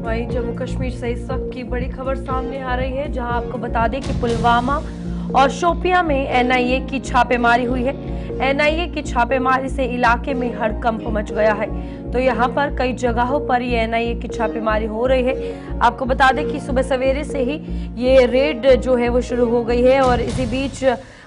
वहीं जम्मू कश्मीर से इस वक्त की बड़ी खबर सामने आ रही है, जहां आपको बता दें कि पुलवामा और शोपियां में एनआईए की छापेमारी हुई है। एनआईए की छापेमारी से इलाके में हड़कंप मच गया है। तो यहां पर कई जगहों पर ये एनआईए की छापेमारी हो रही है। आपको बता दें कि सुबह सवेरे से ही ये रेड जो है वो शुरू हो गई है और इसी बीच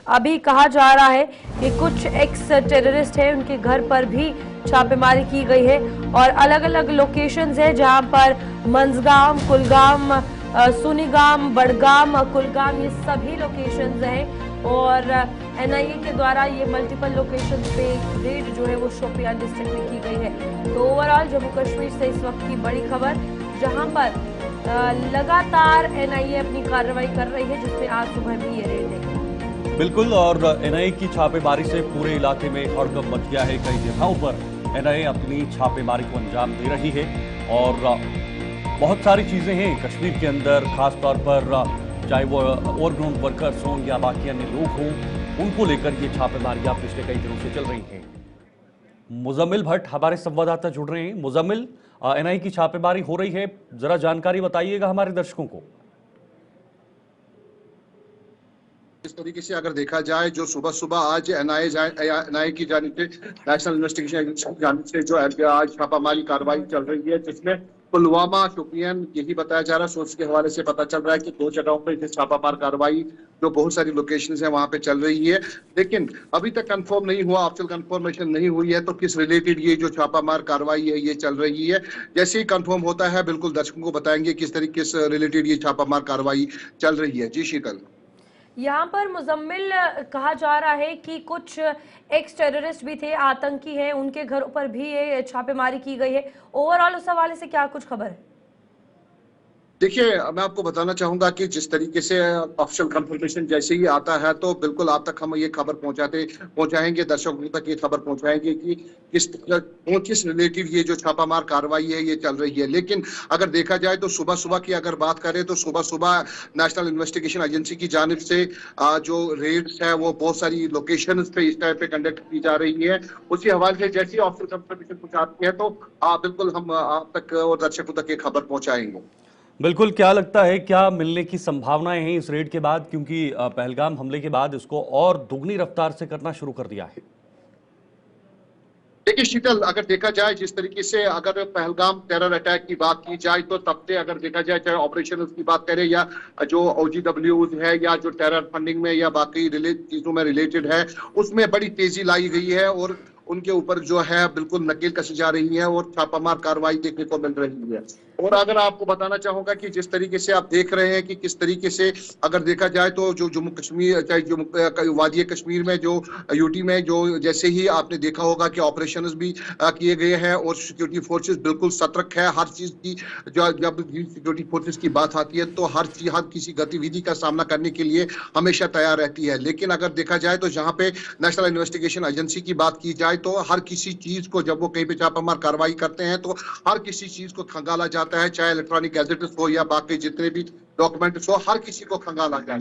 अभी कहा जा रहा है कि कुछ एक्स टेररिस्ट हैं, उनके घर पर भी छापेमारी की गई है और अलग अलग लोकेशंस है जहां पर मंजगाम, कुलगाम, सुनीगाम, बड़गाम, कुलगाम, ये सभी लोकेशंस हैं और एनआईए के द्वारा ये मल्टीपल लोकेशंस पे रेड जो है वो शोपियान डिस्ट्रिक्ट में की गई है। तो ओवरऑल जम्मू कश्मीर से इस वक्त की बड़ी खबर, जहां पर लगातार एनआईए अपनी कार्रवाई कर रही है, जिसमें आज सुबह भी ये रेड है। बिल्कुल, और एनआईए की छापेमारी से पूरे इलाके में हड़कंप मच गया है। कई जगहों पर एनआईए अपनी छापेमारी को अंजाम दे रही है और बहुत सारी चीजें हैं कश्मीर के अंदर, खासतौर पर चाहे वो ओवरग्राउंड वर्कर्स हों या बाकी अन्य लोग हों, उनको लेकर ये छापेमारियां पिछले कई दिनों से चल रही हैं। मुजम्मिल भट्ट हमारे संवाददाता जुड़ रहे हैं। मुजम्मिल, एनआईए की छापेमारी हो रही है, जरा जानकारी बताइएगा हमारे दर्शकों को। इस तरीके से अगर देखा जाए, जो सुबह सुबह आज एनआईए की जानिब से, नेशनल इन्वेस्टिगेशन एजेंसी की जानिब से जो आज छापामारी कार्रवाई चल रही है, जिसमें पुलवामा, शोपियान, यही बताया जा रहा है। सोर्स के हवाले से पता चल रहा है कि 2 जगहों पर छापामार कार्रवाई जो बहुत सारी लोकेशंस है वहां पे चल रही है, लेकिन अभी तक कंफर्म नहीं हुआ, ऑफिशियल कंफर्मेशन नहीं हुई है तो किस रिलेटेड ये जो छापामार कार्रवाई है ये चल रही है। जैसे ही कंफर्म होता है बिल्कुल दर्शकों को बताएंगे किस तरीके से रिलेटेड ये छापामार कार्रवाई चल रही है। जी शीतल। यहाँ पर मुजम्मिल, कहा जा रहा है कि कुछ एक्स टेररिस्ट भी थे, आतंकी हैं, उनके घरों पर भी ये छापेमारी की गई है। ओवरऑल उस हवाले से क्या कुछ खबर है? देखिए, मैं आपको बताना चाहूंगा कि जिस तरीके से ऑफिशियल कंफर्मेशन जैसे ही आता है तो बिल्कुल आप तक हम ये खबर पहुंचाएंगे, दर्शकों तक ये खबर पहुंचाएंगे कि किस रिलेटेड ये जो छापामार कार्रवाई है ये चल रही है। लेकिन अगर देखा जाए तो सुबह सुबह की अगर बात करें तो सुबह सुबह नेशनल इन्वेस्टिगेशन एजेंसी की जानिब से जो रेड्स है वो बहुत सारी लोकेशन पे इस टाइप पे कंडक्ट की जा रही है। उसी हवाले से जैसी ऑफिशियल कंफर्मेशन कुछ आती है तो बिल्कुल हम आप तक और दर्शकों तक ये खबर पहुंचाएंगे। बिल्कुल, क्या लगता है क्या मिलने की संभावनाएं हैं इस रेड के बाद, क्योंकि पहलगाम हमले के बाद इसको और दुगनी रफ्तार से करना शुरू कर दिया है? देखिए शीतल, अगर देखा जाए जिस तरीके से अगर पहलगाम टेरर अटैक की बात की जाए तो तब से अगर देखा जाए, चाहे ऑपरेशन की बात करें या जो OGWs है या जो टेरर फंडिंग में या बाकी चीजों में रिलेटेड है, उसमें बड़ी तेजी लाई गई है और उनके ऊपर जो है बिल्कुल नकेल कसी जा रही है और छापामार कार्रवाई देखने को मिल रही है। और अगर आपको बताना चाहूंगा कि जिस तरीके से आप देख रहे हैं कि किस तरीके से अगर देखा जाए तो जो जम्मू कश्मीर, चाहे जो वादी कश्मीर में, जो यूटी में, जो जैसे ही आपने देखा होगा कि ऑपरेशंस भी किए गए हैं और सिक्योरिटी फोर्सेस बिल्कुल सतर्क है हर चीज की। जब सिक्योरिटी फोर्सेस की बात आती है तो हर किसी गतिविधि का सामना करने के लिए हमेशा तैयार रहती है। लेकिन अगर देखा जाए तो जहां पे नेशनल इन्वेस्टिगेशन एजेंसी की बात की जाए तो हर किसी चीज को, जब वो कहीं पे छापामार कार्रवाई करते हैं तो हर किसी चीज को खंगाला जाता है, चाहे इलेक्ट्रॉनिक गैजेट्स हो या बाकी जितने भी डॉक्यूमेंट्स हो, हर किसी को खंगाला जाता है।